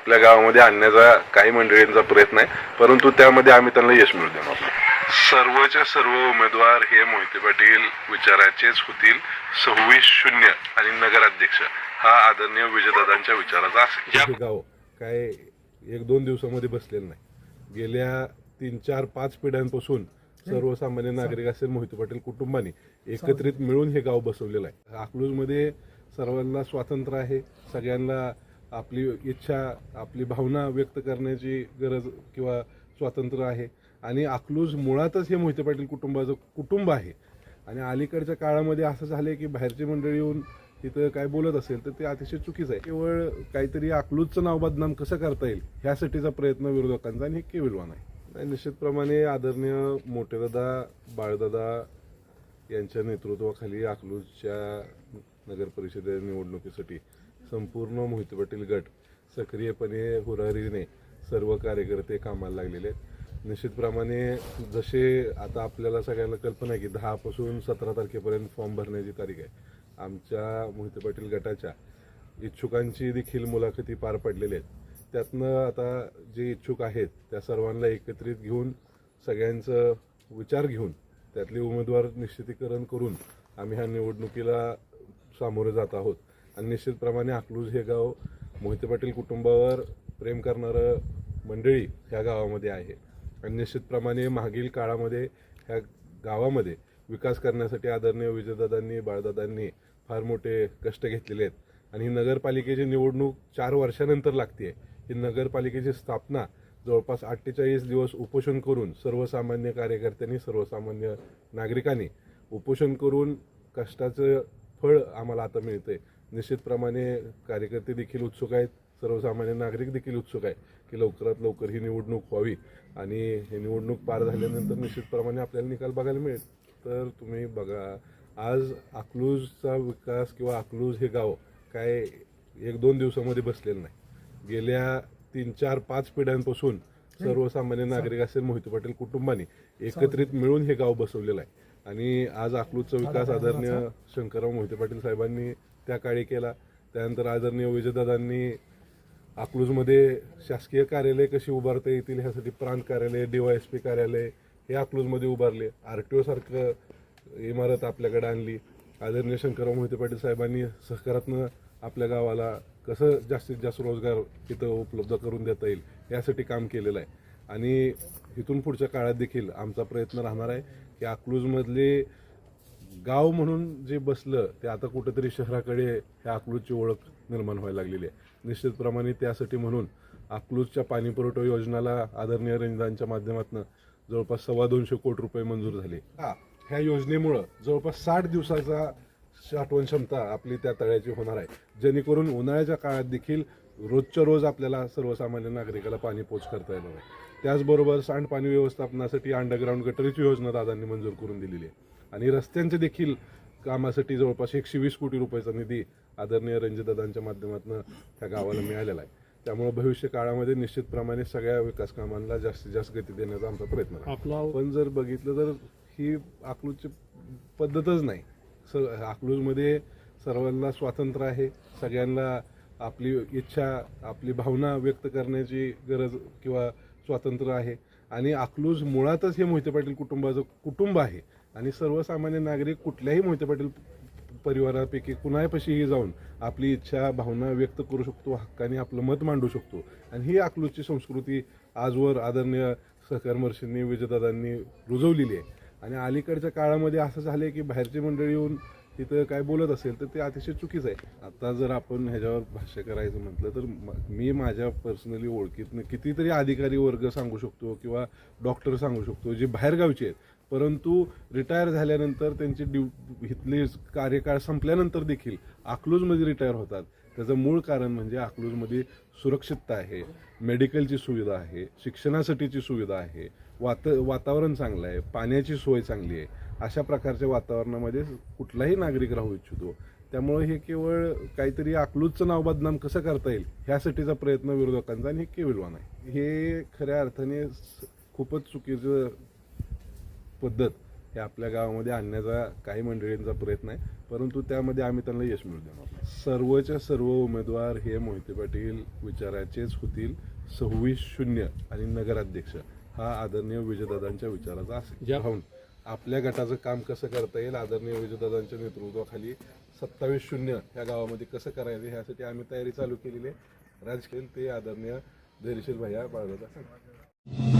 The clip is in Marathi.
आपल्या गावामध्ये आणण्याचा काही मंडळींचा प्रयत्न आहे, परंतु त्यामध्ये आम्ही त्यांना यश मिळू देणार. सर्वच्या सर्व उमेदवार हे मोहिते पाटील विचाराचेच होतील. 26-0 आणि नगराध्यक्ष हा आदरणीय विजयदादांच्या विचाराचा असेल. गाव काय 1-2 दिवसामध्ये बसलेलं नाही. गेल्या 3-4-5 पिढ्यांपासून सर्वसामान्य नागरिक असेल मोहिते पाटील कुटुंबाने एकत्रित मिळून हे गाव बसवलेलं आहे. अकलूजमध्ये सर्वांना स्वातंत्र्य आहे. सगळ्यांना आपली इच्छा, आपली भावना व्यक्त करण्याची गरज किंवा स्वातंत्र्य आहे. आणि अकलूज मुळातच हे मोहिते पाटील कुटुंबाचं कुटुंब आहे. आणि अलीकडच्या काळामध्ये असं झालं की बाहेरची मंडळी येऊन तिथं काय बोलत असेल तर ते अतिशय चुकीचं आहे. केवळ काहीतरी अकलूजचं नाव बदनाम कसं करता येईल ह्यासाठीचा प्रयत्न विरोधकांचा, आणि हे केविलवान आहे. निश्चितप्रमाणे आदरणीय मोठेदादा बाळदादा यांच्या नेतृत्वाखाली अकलूजच्या नगर परिषदे निवडणुकीसाठी संपूर्ण मोहिते पाटील गट सक्रियपणे हुरारीने सर्व कार्यकर्ते कामाला लागलेले आहेत. निश्चितप्रमाणे जसे आता आपल्याला सगळ्यांना कल्पना आहे की 10 पासून 17 तारखेपर्यंत फॉर्म भरण्याची तारीख आहे. आमच्या मोहिते पाटील गटाच्या इच्छुकांची देखील मुलाखती पार पडलेल्या आहेत. त्यातनं आता जे इच्छुक आहेत त्या सर्वांना एकत्रित घेऊन सगळ्यांचं विचार घेऊन त्यातले उमेदवार निश्चितीकरण करून आम्ही ह्या निवडणुकीला सामोरे जात आहोत. आणि निश्चितप्रमाणे अकलूज हे गाव मोहिते पाटील कुटुंबावर प्रेम करणारं मंडळी ह्या गावामध्ये आहे. आणि निश्चितप्रमाणे मागील काळामध्ये ह्या गावामध्ये विकास करण्यासाठी आदरणीय विजयदादांनी बाळदादांनी फार मोठे कष्ट घेतलेले आहेत. आणि ही नगरपालिकेची निवडणूक 4 वर्षानंतर लागते. ही नगरपालिकेची स्थापना जवळपास 48 दिवस उपोषण करून सर्वसामान्य कार्यकर्त्यांनी, सर्वसामान्य नागरिकांनी उपोषण करून कष्टाचं फळ आम्हाला आता मिळतंय. निश्चितप्रमाणे कार्यकर्ते देखील उत्सुक आहेत, सर्वसामान्य नागरिक देखील उत्सुक आहे की लवकरात लवकर ही निवडणूक व्हावी. आणि ही निवडणूक पार झाल्यानंतर निश्चितप्रमाणे आपल्याला निकाल बघायला मिळेल. तर तुम्ही बघा, आज अकलूजचा विकास किंवा अकलूज हे गाव काय 1-2 दिवसामध्ये बसलेलं नाही. गेल्या 3-4-5 पिढ्यांपासून सर्वसामान्य नागरिक असेल मोहिते पाटील कुटुंबाने एकत्रित मिळून हे गाव बसवलेलं आहे. आणि आज अकलूजचा विकास आदरणीय शंकरराव मोहिते पाटील साहेबांनी त्या काळी केला. त्यानंतर आदरणीय विजयदादांनी अकलूजमध्ये शासकीय कार्यालय कशी उभारता येतील ह्यासाठी प्रांत कार्यालय, DYSP कार्यालय हे अकलूजमध्ये उभारले. RTO सारखं इमारत आपल्याकडे आणली. आदरणीय शंकरराव मोहिते पाटील साहेबांनी सहकारातनं आपल्या गावाला कसं जास्तीत जास्त रोजगार तिथं उपलब्ध करून देता येईल यासाठी काम केलेलं आहे. आणि इथून पुढच्या काळात देखील आमचा प्रयत्न राहणार आहे की अकलूजमधले गाव म्हणून जे बसलं ते आता कुठंतरी शहराकडे ह्या अकलूजची ओळख निर्माण व्हायला लागलेली आहे. निश्चितप्रमाणे त्यासाठी म्हणून अकलूजच्या पाणीपुरवठा योजनेला आदरणीय रणजितांच्या माध्यमातून जवळपास 225 कोटी रुपये मंजूर झाले. ह्या योजनेमुळं जवळपास 60 दिवसाचा साठवण क्षमता आपली त्या तळ्याची होणार आहे, जेणेकरून उन्हाळ्याच्या काळात देखील रोजच्या रोज आपल्याला सर्वसामान्य नागरिकाला पाणी पोच करता येणार आहे. त्याचबरोबर सांडपाणी व्यवस्थापनासाठी अंडरग्राऊंड गटरीची योजना दादांनी मंजूर करून दिलेली आहे. आणि रस्त्यांचे देखील कामासाठी जवळपास 120 कोटी रुपयाचा निधी आदरणीय रणजितदादांच्या माध्यमातून त्या गावाला मिळालेला आहे. त्यामुळे भविष्य काळामध्ये निश्चितप्रमाणे सगळ्या विकास कामांना जास्तीत जास्त गती देण्याचा आमचा प्रयत्न आहे. पण जर बघितलं तर ही अकलूजची पद्धतच नाही. अकलूजमध्ये सर्वांना स्वातंत्र्य आहे. सगळ्यांना आपली इच्छा, आपली भावना व्यक्त करण्याची गरज किंवा स्वातंत्र्य आहे. आणि अकलूज मुळातच हे मोहिते पाटील कुटुंबाचं कुटुंब आहे. आणि सर्वसामान्य नागरिक कुठल्याही मोहिते पाटील परिवारापैकी कुणापाशीही जाऊन आपली इच्छा, भावना व्यक्त करू शकतो, हक्काने आपलं मत मांडू शकतो. आणि ही अकलूजची संस्कृती आजवर आदरणीय सहकारमर्षींनी, विजयदादांनी रुजवलेली आहे. आणि अलीकडच्या काळामध्ये असं झालं आहे की बाहेरची मंडळी येऊन तिथं काय बोलत असेल तर ते अतिशय चुकीचं आहे. आता जर आपण ह्याच्यावर भाष्य करायचं म्हटलं तर मी माझ्या पर्सनली ओळखीतनं कितीतरी अधिकारी वर्ग सांगू शकतो किंवा डॉक्टर सांगू शकतो जे बाहेरगावचे आहेत, परंतु रिटायर झाल्यानंतर त्यांची इथले कार्यकाळ संपल्यानंतर देखील अकलूजमध्ये रिटायर होतात. त्याचं मूळ कारण म्हणजे अकलूजमध्ये सुरक्षितता आहे, मेडिकलची सुविधा आहे, शिक्षणासाठीची सुविधा आहे, वातावरण चांगलं आहे, पाण्याची सोय चांगली आहे. अशा प्रकारच्या वातावरणामध्ये कुठलाही नागरिक राहू इच्छितो. त्यामुळे हे केवळ काहीतरी अकलूजचं नाव बदनाम कसं करता येईल ह्यासाठीचा प्रयत्न विरोधकांचा, आणि हे केविलवान आहे. हे खऱ्या अर्थाने खूपच चुकीचं पद्धत हे आपल्या गावामध्ये आणण्याचा काही मंडळींचा प्रयत्न आहे, परंतु त्यामध्ये आम्ही त्यांना यश मिळू देणार. सर्वच्या सर्व उमेदवार हे मोहिते पाटील विचाराचेच होतील. 26-0 आणि नगराध्यक्ष हा आदरणीय विजयदादांच्या विचाराचा असेल. राहून आपल्या गटाचं काम कसं करता येईल, आदरणीय विजयदादांच्या नेतृत्वाखाली 27-0 ह्या गावामध्ये कसं करायचं ह्यासाठी आम्ही तयारी चालू केलेली आहे. राजकीय ते आदरणीय धैर्यशील भैया बाळगत